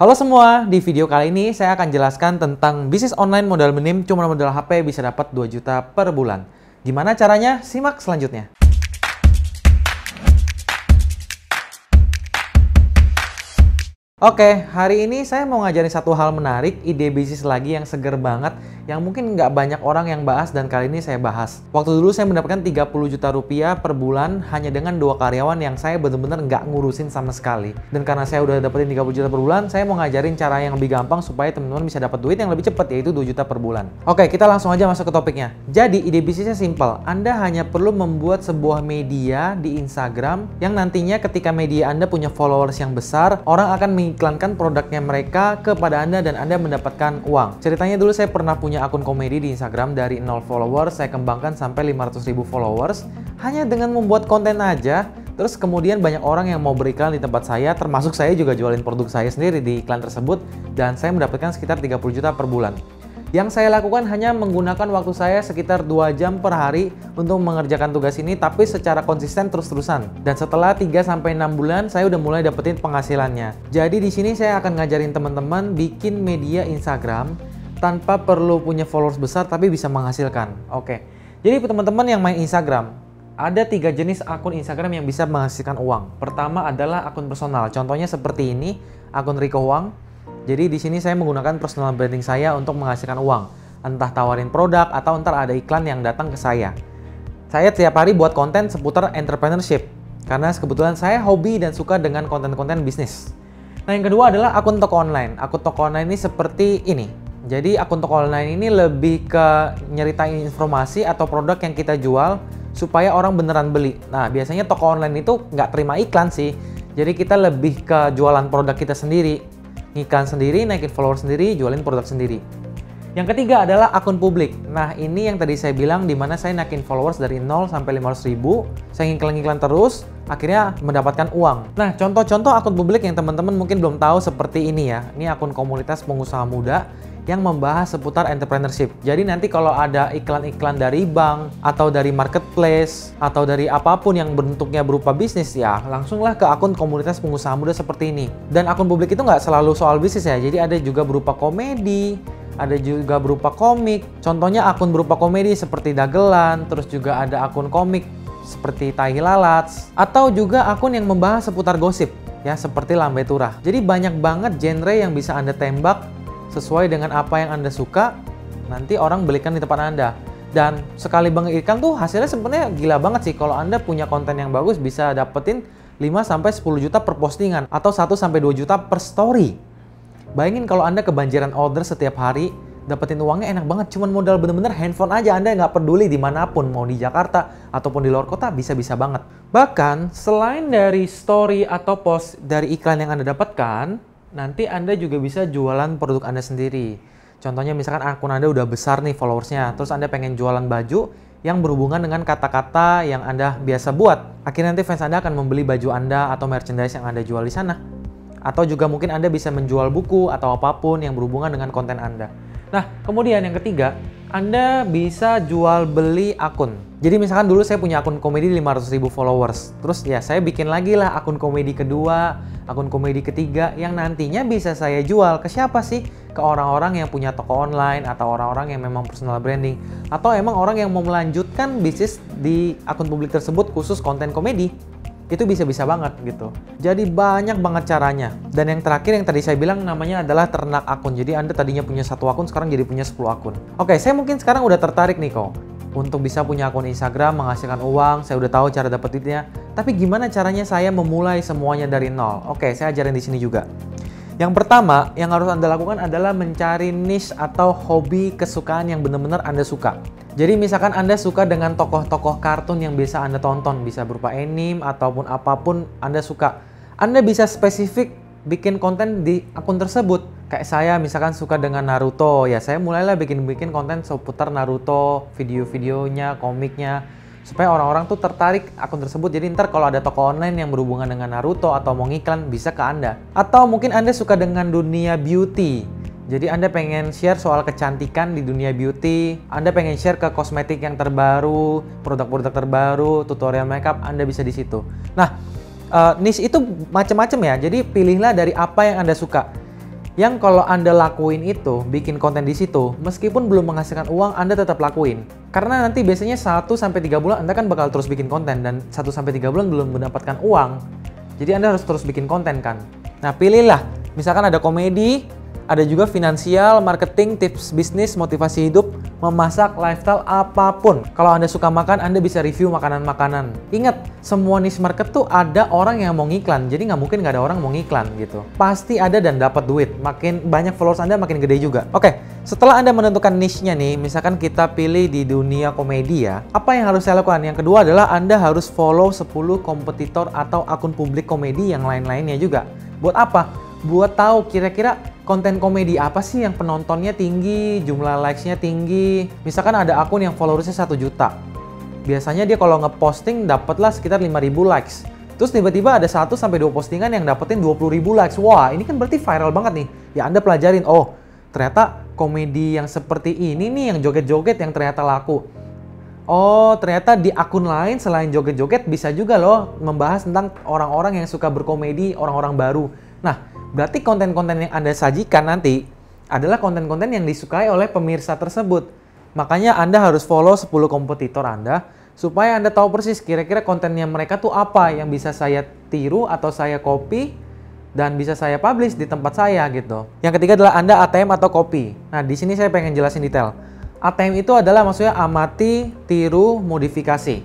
Halo semua, di video kali ini saya akan jelaskan tentang bisnis online modal minim cuma modal HP bisa dapat 2 juta per bulan. Gimana caranya? Simak selanjutnya. Oke, hari ini saya mau ngajarin satu hal menarik, ide bisnis lagi yang seger banget, yang mungkin nggak banyak orang yang bahas dan kali ini saya bahas. Waktu dulu saya mendapatkan 30 juta rupiah per bulan hanya dengan 2 karyawan yang saya benar-benar nggak ngurusin sama sekali. Dan karena saya udah dapetin 30 juta per bulan, saya mau ngajarin cara yang lebih gampang supaya teman-teman bisa dapat duit yang lebih cepat, yaitu 2 juta per bulan. Oke, kita langsung aja masuk ke topiknya. Jadi, ide bisnisnya simple. Anda hanya perlu membuat sebuah media di Instagram yang nantinya ketika media Anda punya followers yang besar, orang akan iklankan produknya mereka kepada Anda dan Anda mendapatkan uang. Ceritanya dulu saya pernah punya akun komedi di Instagram dari 0 followers, saya kembangkan sampai 500.000 followers hanya dengan membuat konten aja. Terus kemudian banyak orang yang mau beriklan di tempat saya, termasuk saya juga jualin produk saya sendiri di iklan tersebut dan saya mendapatkan sekitar 30 juta per bulan. Yang saya lakukan hanya menggunakan waktu saya sekitar 2 jam per hari untuk mengerjakan tugas ini, tapi secara konsisten terus-terusan. Dan setelah 3-6 bulan, saya udah mulai dapetin penghasilannya. Jadi di sini saya akan ngajarin teman-teman bikin media Instagram tanpa perlu punya followers besar, tapi bisa menghasilkan. Oke, jadi teman-teman yang main Instagram, ada 3 jenis akun Instagram yang bisa menghasilkan uang. Pertama adalah akun personal, contohnya seperti ini, akun Rico Huang. Jadi di sini saya menggunakan personal branding saya untuk menghasilkan uang. Entah tawarin produk atau ntar ada iklan yang datang ke saya. Saya tiap hari buat konten seputar entrepreneurship. Karena kebetulan saya hobi dan suka dengan konten-konten bisnis. Nah, yang kedua adalah akun toko online. Akun toko online ini seperti ini. Jadi akun toko online ini lebih ke nyeritain informasi atau produk yang kita jual supaya orang beneran beli. Nah, biasanya toko online itu nggak terima iklan sih. Jadi kita lebih ke jualan produk kita sendiri. Ngiklan sendiri, naikin follower sendiri, jualin produk sendiri. Yang ketiga adalah akun publik. Nah, ini yang tadi saya bilang di mana saya naikin followers dari 0 sampai 500.000. Saya ngiklan terus, akhirnya mendapatkan uang. Nah, contoh-contoh akun publik yang teman-teman mungkin belum tahu seperti ini ya. Ini akun komunitas pengusaha muda yang membahas seputar entrepreneurship. Jadi nanti kalau ada iklan-iklan dari bank, atau dari marketplace, atau dari apapun yang bentuknya berupa bisnis ya, langsunglah ke akun komunitas pengusaha muda seperti ini. Dan akun publik itu nggak selalu soal bisnis ya, jadi ada juga berupa komedi, ada juga berupa komik. Contohnya akun berupa komedi seperti Dagelan, terus juga ada akun komik seperti Tahi Lalats, atau juga akun yang membahas seputar gosip, ya seperti Lambe Turah. Jadi banyak banget genre yang bisa Anda tembak sesuai dengan apa yang Anda suka, nanti orang belikan di tempat Anda. Dan sekali Bang iklan tuh hasilnya sebenarnya gila banget sih. Kalau Anda punya konten yang bagus bisa dapetin 5-10 juta per postingan atau 1-2 juta per story. Bayangin kalau Anda kebanjiran order setiap hari, dapetin uangnya enak banget. Cuman modal bener-bener handphone aja, Anda nggak peduli dimanapun, mau di Jakarta ataupun di luar kota bisa-bisa banget. Bahkan selain dari story atau post dari iklan yang Anda dapatkan, nanti Anda juga bisa jualan produk Anda sendiri. Contohnya misalkan akun Anda udah besar nih followersnya, terus Anda pengen jualan baju yang berhubungan dengan kata-kata yang Anda biasa buat. Akhirnya nanti fans Anda akan membeli baju Anda atau merchandise yang Anda jual di sana. Atau juga mungkin Anda bisa menjual buku atau apapun yang berhubungan dengan konten Anda. Nah, kemudian yang ketiga, Anda bisa jual beli akun. Jadi misalkan dulu saya punya akun komedi 500.000 followers. Terus ya saya bikin lagi lah akun komedi kedua, akun komedi ketiga yang nantinya bisa saya jual ke siapa sih? Ke orang-orang yang punya toko online atau orang-orang yang memang personal branding. Atau emang orang yang mau melanjutkan bisnis di akun publik tersebut khusus konten komedi. Itu bisa-bisa banget gitu. Jadi banyak banget caranya. Dan yang terakhir yang tadi saya bilang namanya adalah ternak akun. Jadi Anda tadinya punya 1 akun, sekarang jadi punya 10 akun. Oke, saya mungkin sekarang udah tertarik nih kok untuk bisa punya akun Instagram, menghasilkan uang. Saya udah tahu cara dapet duitnya. Tapi gimana caranya saya memulai semuanya dari nol? Oke, saya ajarin di sini juga. Yang pertama yang harus Anda lakukan adalah mencari niche atau hobi kesukaan yang benar-benar Anda suka. Jadi misalkan Anda suka dengan tokoh-tokoh kartun yang bisa Anda tonton, bisa berupa anime ataupun apapun Anda suka. Anda bisa spesifik bikin konten di akun tersebut. Kayak saya misalkan suka dengan Naruto, ya saya mulailah bikin konten seputar Naruto, video-videonya, komiknya. Supaya orang-orang tuh tertarik akun tersebut. Jadi ntar kalau ada toko online yang berhubungan dengan Naruto atau mau ngiklan bisa ke Anda. Atau mungkin Anda suka dengan dunia beauty. Jadi Anda pengen share soal kecantikan di dunia beauty, Anda pengen share ke kosmetik yang terbaru, produk-produk terbaru, tutorial makeup, Anda bisa di situ. Nah, niche itu macam-macam ya. Jadi pilihlah dari apa yang Anda suka. Yang kalau Anda lakuin itu, bikin konten di situ, meskipun belum menghasilkan uang, Anda tetap lakuin. Karena nanti biasanya 1-3 bulan Anda kan bakal terus bikin konten, dan 1-3 bulan belum mendapatkan uang. Jadi Anda harus terus bikin konten kan. Nah, pilihlah. Misalkan ada komedi, ada juga finansial, marketing, tips bisnis, motivasi hidup, memasak, lifestyle, apapun. Kalau Anda suka makan, Anda bisa review makanan-makanan. Ingat, semua niche market tuh ada orang yang mau ngiklan, jadi nggak mungkin nggak ada orang mau ngiklan gitu. Pasti ada dan dapat duit. Makin banyak followers Anda, makin gede juga. Oke, setelah Anda menentukan niche-nya nih, misalkan kita pilih di dunia komedi ya, apa yang harus saya lakukan? Yang kedua adalah Anda harus follow 10 kompetitor atau akun publik komedi yang lain-lainnya juga. Buat apa? Buat tahu kira-kira konten komedi apa sih yang penontonnya tinggi, jumlah likes-nya tinggi. Misalkan ada akun yang followersnya 1 juta. Biasanya dia kalau ngeposting dapatlah sekitar 5.000 likes. Terus tiba-tiba ada 1-2 postingan yang dapetin 20.000 likes. Wah, ini kan berarti viral banget nih. Ya Anda pelajarin, oh ternyata komedi yang seperti ini nih, yang joget-joget yang ternyata laku. Oh, ternyata di akun lain selain joget-joget bisa juga loh membahas tentang orang-orang yang suka berkomedi, orang-orang baru. Nah, berarti konten-konten yang Anda sajikan nanti adalah konten-konten yang disukai oleh pemirsa tersebut. Makanya Anda harus follow 10 kompetitor Anda supaya Anda tahu persis kira-kira kontennya mereka tuh apa yang bisa saya tiru atau saya copy dan bisa saya publish di tempat saya gitu. Yang ketiga adalah Anda ATM atau copy. Nah, di sini saya pengen jelasin detail. ATM itu adalah maksudnya amati, tiru, modifikasi.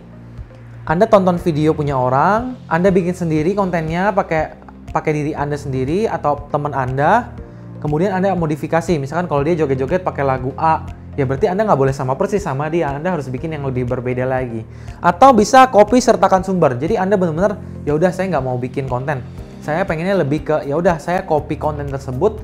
Anda tonton video punya orang, Anda bikin sendiri kontennya pakai diri Anda sendiri atau teman Anda, kemudian Anda modifikasi. Misalkan kalau dia joget-joget pakai lagu A, ya berarti Anda nggak boleh sama persis sama dia, Anda harus bikin yang lebih berbeda lagi. Atau bisa copy sertakan sumber. Jadi Anda benar-benar, ya udah saya nggak mau bikin konten. Saya pengennya lebih ke, ya udah saya copy konten tersebut,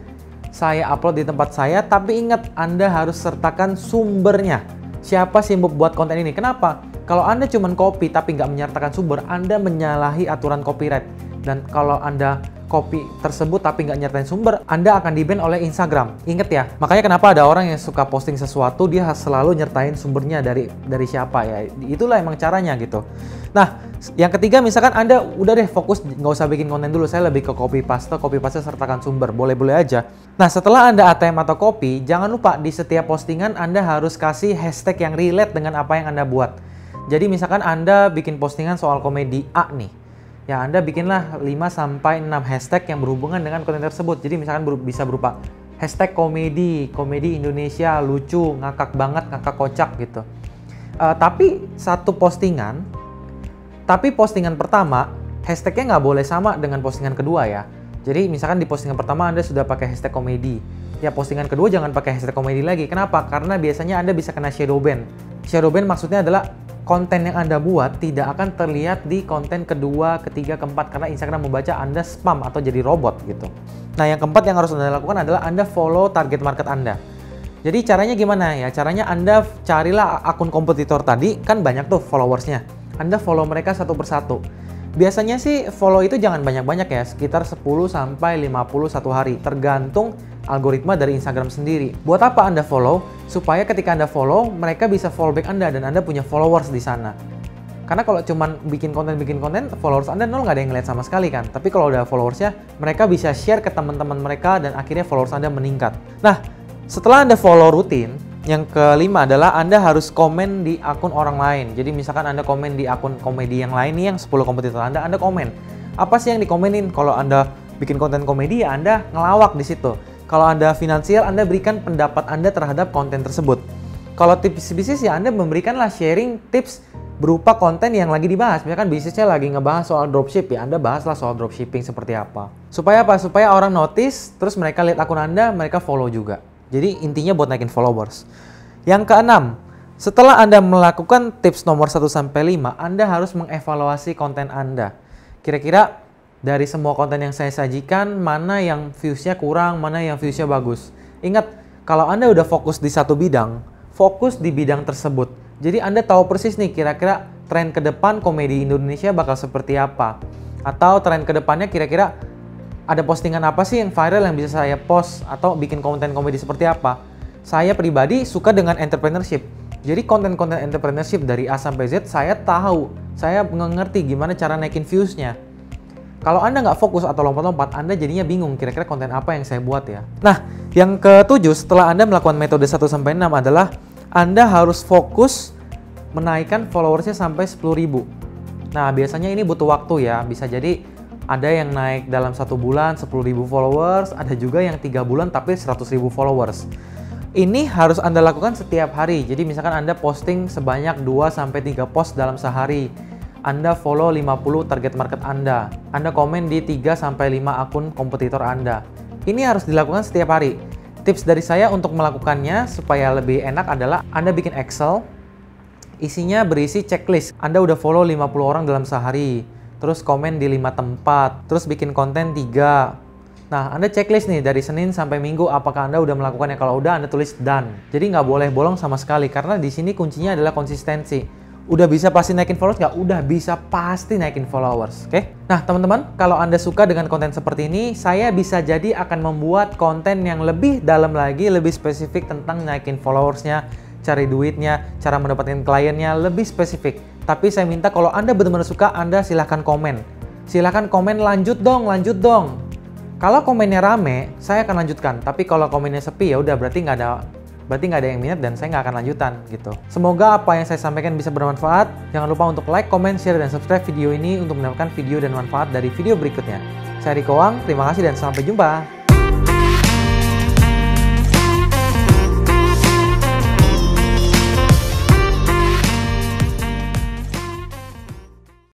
saya upload di tempat saya, tapi ingat Anda harus sertakan sumbernya. Siapa sih yang membuat konten ini? Kenapa? Kalau Anda cuma copy tapi nggak menyertakan sumber, Anda menyalahi aturan copyright. Dan kalau Anda copy tersebut tapi nggak nyertain sumber, Anda akan di-ban oleh Instagram. Ingat ya, makanya kenapa ada orang yang suka posting sesuatu, dia selalu nyertain sumbernya dari siapa ya. Itulah emang caranya gitu. Nah, yang ketiga misalkan Anda udah deh fokus, nggak usah bikin konten dulu, saya lebih ke copy paste sertakan sumber, boleh-boleh aja. Nah, setelah Anda ATM atau copy, jangan lupa di setiap postingan Anda harus kasih hashtag yang relate dengan apa yang Anda buat. Jadi misalkan Anda bikin postingan soal komedi A nih, ya Anda bikinlah 5-6 hashtag yang berhubungan dengan konten tersebut. Jadi misalkan bisa berupa hashtag komedi Indonesia, lucu, ngakak banget, ngakak kocak gitu. Tapi postingan pertama, hashtagnya nggak boleh sama dengan postingan kedua ya. Jadi misalkan di postingan pertama Anda sudah pakai hashtag komedi, ya postingan kedua jangan pakai hashtag komedi lagi. Kenapa? Karena biasanya Anda bisa kena shadow ban. Shadow ban maksudnya adalah konten yang Anda buat tidak akan terlihat di konten kedua, ketiga, keempat karena Instagram membaca Anda spam atau jadi robot gitu. Nah, yang keempat yang harus Anda lakukan adalah Anda follow target market Anda. Jadi caranya gimana ya? Caranya Anda carilah akun kompetitor tadi, kan banyak tuh followersnya. Anda follow mereka satu persatu. Biasanya sih follow itu jangan banyak-banyak ya, sekitar 10-50 satu hari, tergantung algoritma dari Instagram sendiri. Buat apa Anda follow? Supaya ketika Anda follow, mereka bisa follow back Anda dan Anda punya followers di sana. Karena kalau cuman bikin konten, followers Anda nol, nggak ada yang ngeliat sama sekali kan. Tapi kalau udah followersnya, mereka bisa share ke teman-teman mereka dan akhirnya followers Anda meningkat. Nah, setelah Anda follow rutin, yang kelima adalah Anda harus komen di akun orang lain. Jadi misalkan Anda komen di akun komedi yang lain nih, yang 10 kompetitor Anda komen. Apa sih yang dikomenin? Kalau Anda bikin konten komedi ya Anda ngelawak di situ. Kalau Anda finansial, Anda berikan pendapat Anda terhadap konten tersebut. Kalau tips bisnis ya Anda memberikanlah sharing tips berupa konten yang lagi dibahas. Misalkan bisnisnya lagi ngebahas soal dropship ya, Anda bahaslah soal dropshipping seperti apa. Supaya apa? Supaya orang notice, terus mereka lihat akun Anda, mereka follow juga. Jadi intinya buat naikin followers. Yang keenam, setelah Anda melakukan tips nomor 1-5, Anda harus mengevaluasi konten Anda. Kira-kira dari semua konten yang saya sajikan, mana yang views-nya kurang, mana yang views-nya bagus. Ingat, kalau Anda udah fokus di satu bidang, fokus di bidang tersebut. Jadi Anda tahu persis nih kira-kira tren ke depan komedi Indonesia bakal seperti apa. Atau tren ke depannya kira-kira ada postingan apa sih yang viral yang bisa saya post atau bikin konten komedi seperti apa. Saya pribadi suka dengan entrepreneurship. Jadi konten-konten entrepreneurship dari A sampai Z saya tahu. Saya mengerti gimana cara naikin views-nya. Kalau Anda nggak fokus atau lompat-lompat, Anda jadinya bingung kira-kira konten apa yang saya buat ya. Nah, yang ketujuh setelah Anda melakukan metode 1-6 adalah Anda harus fokus menaikkan followersnya sampai 10.000. Nah, biasanya ini butuh waktu ya. Bisa jadi ada yang naik dalam 1 bulan 10.000 followers, ada juga yang 3 bulan tapi 100.000 followers. Ini harus Anda lakukan setiap hari. Jadi misalkan Anda posting sebanyak 2-3 post dalam sehari. Anda follow 50 target market Anda. Anda komen di 3-5 akun kompetitor Anda. Ini harus dilakukan setiap hari. Tips dari saya untuk melakukannya supaya lebih enak adalah Anda bikin Excel. Isinya berisi checklist. Anda udah follow 50 orang dalam sehari. Terus komen di 5 tempat. Terus bikin konten 3. Nah, Anda checklist nih dari Senin sampai Minggu apakah Anda udah melakukannya. Kalau udah, Anda tulis done. Jadi nggak boleh bolong sama sekali karena di sini kuncinya adalah konsistensi. Udah bisa pasti naikin followers nggak? Udah bisa pasti naikin followers, oke? Nah, teman-teman, kalau Anda suka dengan konten seperti ini, saya bisa jadi akan membuat konten yang lebih dalam lagi, lebih spesifik tentang naikin followersnya, cari duitnya, cara mendapatkan kliennya, lebih spesifik. Tapi saya minta kalau Anda benar-benar suka, Anda silahkan komen. Silahkan komen, lanjut dong, lanjut dong. Kalau komennya rame, saya akan lanjutkan. Tapi kalau komennya sepi, ya udah berarti nggak ada yang minat dan saya nggak akan lanjutan gitu. Semoga apa yang saya sampaikan bisa bermanfaat. Jangan lupa untuk like, comment, share, dan subscribe video ini untuk mendapatkan video dan manfaat dari video berikutnya. Saya Riko Wang, terima kasih dan sampai jumpa.